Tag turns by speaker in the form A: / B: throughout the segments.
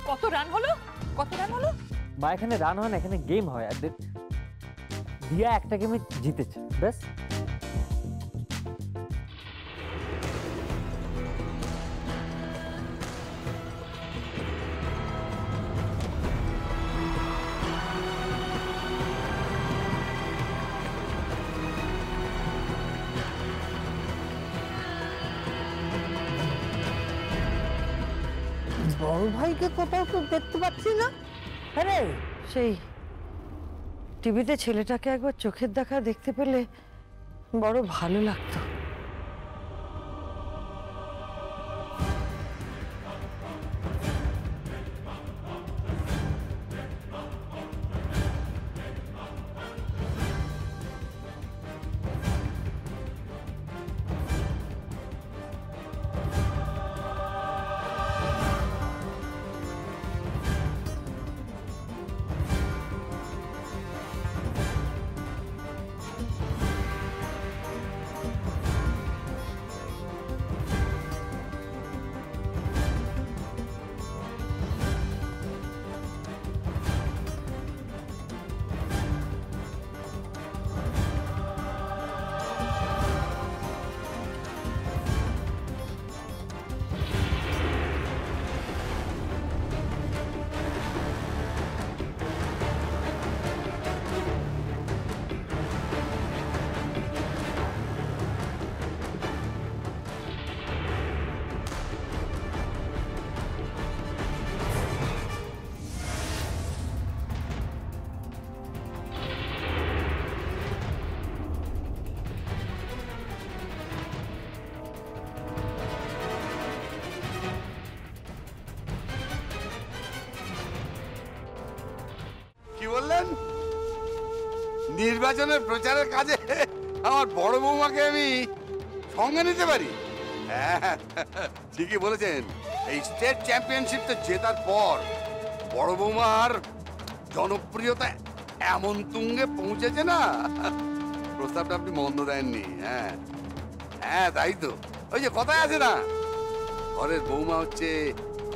A: কত রান হলো? কত রান হলো?
B: মা এখানে রান হয় না, এখানে গেম হয়। আর দিয়া একটা গেমে জিতেছে ব্যাস।
C: বড় ভাইকে কোথাও তো দেখতে পাচ্ছি না। হ্যাঁ,
D: সেই টিভিতে ছেলেটাকে একবার চোখের দেখা দেখতে পেলে বড় ভালো লাগতো।
E: কি বললেন? নির্বাচনের প্রচারের কাজে আমার বড় বৌমাকে আমি সঙ্গে নিতে পারি? হ্যাঁ, ঠিকই বলেছেন। এই স্টেট চ্যাম্পিয়নশিপটা জেতার পর বড় বৌমার জনপ্রিয়তা এমন তুঙ্গে পৌঁছেছে না, প্রস্তাবটা আপনি মন্দ দেননি। হ্যাঁ হ্যাঁ, তাই তো। ওই যে কথায় আছে না, ঘরের বৌমা হচ্ছে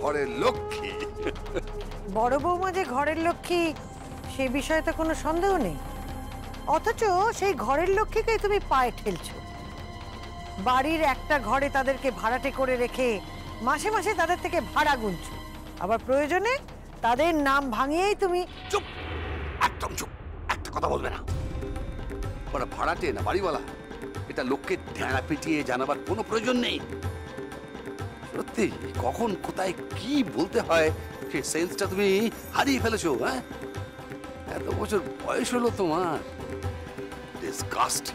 E: ঘরের লক্ষ্মী।
D: বড় বৌমা যে ঘরের লক্ষ্মী সে বিষয়ে তো কোনো সন্দেহ নেই, অথচ সেই ঘরের লক্ষ্মীকেই তুমি পায়ে ঠেলছো। বাড়ির একটা ঘরে তাদেরকে ভাড়াটে করে রেখে মাসে মাসে তাদের থেকে ভাড়া গুনছো, আবার প্রয়োজনে তাদের নাম ভাঙিয়েই তুমি।
E: চুপ, একদম চুপ, একটা কথা বলবে না। ওরা ভাড়াটে না বাড়িওয়ালা, এটা লোককে ঢেঁড়া পিটিয়ে জানাবার কোনো প্রয়োজন নেই। সত্যি কখন কোথায় কি বলতে হয় সেই সেন্সটা তুমি হারিয়ে ফেলেছো। হ্যাঁ, এত বছর বয়স হলো তোমার। ডিসগাস্ট।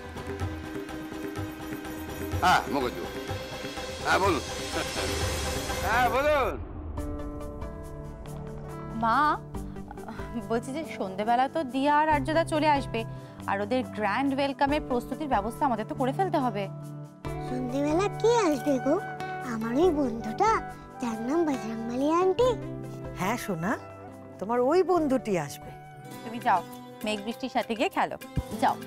E: হ্যাঁ মগজ, হ্যাঁ বলুন। হ্যাঁ বলুন।
F: মা, বলছি যে সন্ধেবেলা তো দিয়া আর আর্যদা চলে আসবে, আর ওদের গ্র্যান্ড ওয়েলকামের প্রস্তুতির ব্যবস্থা আমাদের তো করে ফেলতে হবে।
G: সন্ধেবেলা কে আসবে গো? আমার ওই বন্ধুটা, যার নাম বজরংবলী আন্টি।
D: হ্যাঁ সোনা, তোমার ওই বন্ধুটি আসবে।
F: তুমি যাও, মেঘ বৃষ্টির সাথে গিয়ে খেলো, যাও।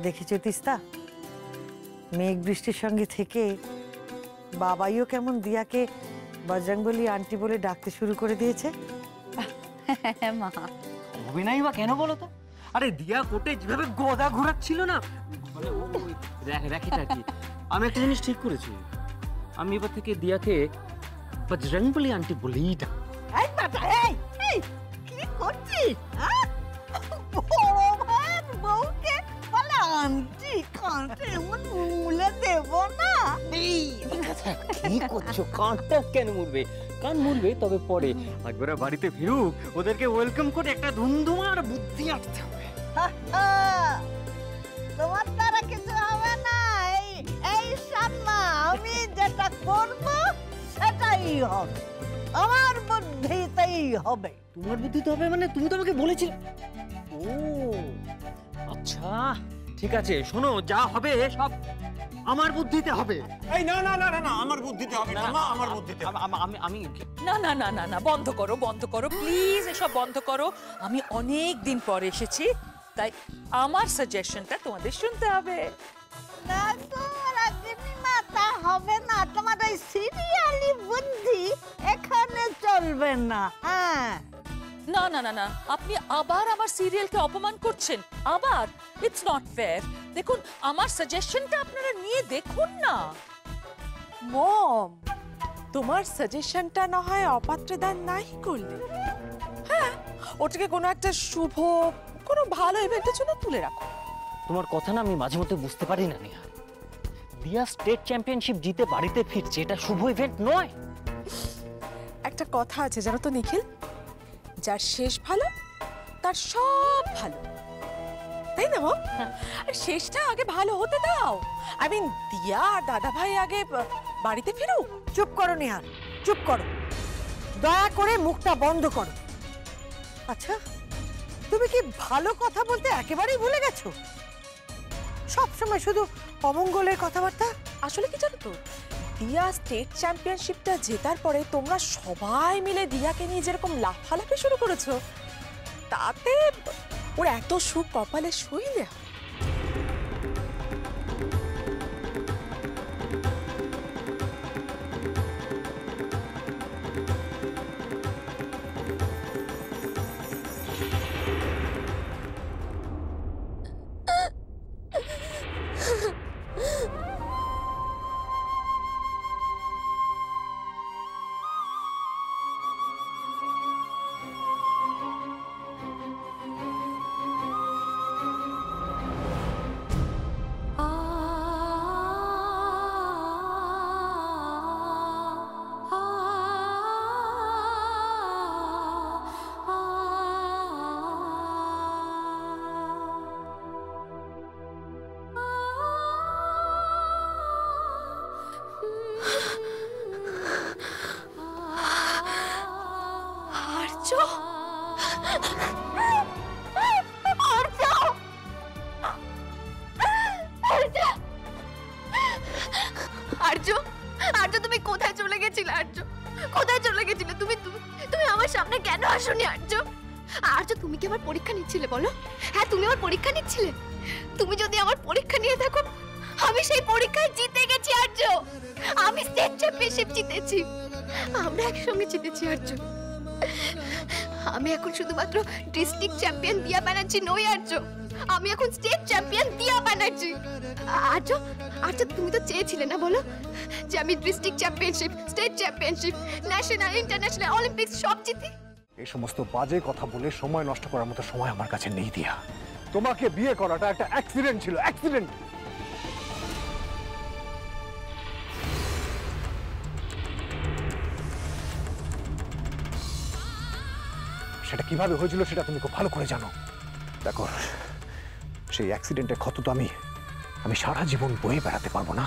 D: দেখেছো তিস্তা, মেঘ বৃষ্টির সঙ্গে থেকে বাবাইও কেমন দিয়াকে বজরংবলী আন্টি বলে ডাকতে শুরু করে দিয়েছে।
F: মা
B: হবে নাই বা কেন বলো তো? আরে দিয়া কোটে যেভাবে গদা ঘোরাচ্ছিল না, মানে ওই র্যাকেট আর কি। আমি একটা জিনিস ঠিক করেছি, আমি এবার থেকে দিয়াকে বজরংবলী আন্টি বলেই ডাক।
C: এই বাবা, এই কি করছিস? বড় ভাই বউকে বলে আন্টি, কাঁটে এমন মুলে দেব না।
B: কি করছো? কানটা কেন মুড়বে? কান মুড়বে তবে পরে, একবার বাড়িতে ফিরুক, ওদেরকে ওয়েলকাম করে একটা ধুমধুমার বুদ্ধি আঁটতে হবে।
C: তোমার দ্বারা কিছু হবে না। এই সামনা, আমি যেটা করব সেটাই হবে, আমার বুদ্ধিতেই হবে।
B: তোমার বুদ্ধিতে হবে মানে? তুমি তো আমাকে বলেছিলে। ও আচ্ছা ঠিক আছে, শোনো, যা হবে সব আমার বুদ্ধিতে হবে।
H: এই না না না না, আমার বুদ্ধিতে হবে না মা, আমার বুদ্ধিতে।
B: আমি
A: না না না না না, বন্ধ করো, বন্ধ করো প্লিজ, এসব বন্ধ করো। আমি অনেক দিন পর এসেছি, তাই আমার সাজেশনটা তোমাদের শুনতে হবে।
C: না গো রাজীবী মা, তা হবে না, তোমার এই সিরিয়ালি বুদ্ধি এখানে চলবে না। হ্যাঁ,
A: না না না না, আপনি আবার আমার সিরিয়ালকে অপমান করছেন। আবার ইটস নট ফেয়ার। দেখুন, আমার সাজেশনটা আপনারা নিয়ে দেখুন না।
I: মম, তোমার সাজেশনটা না হয় অপাত্রে দান নাই করলে, হ্যাঁ ওটাকে কোনো একটা শুভ কোনো ভালো ইভেন্টের জন্য তুলে রাখো।
B: তোমার কথা না আমি মাঝে মধ্যে বুঝতে পারি না নিহার। দিয়া স্টেট চ্যাম্পিয়নশিপ জিতে বাড়িতে ফিরছে, এটা শুভ ইভেন্ট নয়।
I: একটা কথা আছে জানো তো নিখিল, যার শেষ ভালো তার সব ভালো, তাই না মম? আর শেষটা আগে ভালো হতে দাও। আই মিন দিয়া আর দাদা ভাই আগে বাড়িতে ফিরুক।
D: চুপ করো নিহার, চুপ করো, দয়া করে মুখটা বন্ধ করো। আচ্ছা, তুমি কি ভালো কথা বলতে একেবারেই ভুলে গেছো? সব সময় শুধু অমঙ্গলের কথাবার্তা।
I: আসলে কি জানো তো, দিয়া স্টেট চ্যাম্পিয়নশিপটা জেতার পরে তোমরা সবাই মিলে দিয়াকে নিয়ে যেরকম লাফালাফি শুরু করেছো, তাতে ওর এত সুখ কপালে সইলে।
J: আর্য, আর্য তুমি কোথায় চলে গেছিলে? আর্য কোথায় চলে গেছিলে? তুমি তুমি তুমি আমার সামনে কেন আসোনি? আর্য, আর্য তুমি কি আমার পরীক্ষা নিচ্ছিলে বলো? হ্যাঁ, তুমি আমার পরীক্ষা নিচ্ছিলে। তুমি যদি আমার পরীক্ষা নিয়ে থাকো, আমি সেই পরীক্ষায় জিতে গেছি আর্য। আমি স্টেট চ্যাম্পিয়নশিপ জিতেছি, আমরা একসঙ্গে জিতেছি আর্য। আমি এখন শুধুমাত্র ডিস্ট্রিক্ট চ্যাম্পিয়ন দিয়া ব্যানার্জি নই আর্য, আমি এখন স্টেট চ্যাম্পিয়ন দিয়া ব্যানার্জি। আর্য, আর্য তুমি তো চেয়েছিলে না বলো যে আমি district championship, state championship, national, international, Olympics সব জিতি।
H: এই সমস্ত বাজে কথা বলে সময় নষ্ট করার মতো সময় আমার কাছে নেই দিয়া। তোমাকে বিয়ে করাটা একটা অ্যাক্সিডেন্ট ছিল, অ্যাক্সিডেন্ট। সেটা কিভাবে হয়েছিল সেটা তুমি খুব ভালো করে জানো। দেখো, সেই অ্যাক্সিডেন্টের ক্ষত তো আমি সারা জীবন বয়ে বেড়াতে পারবো না।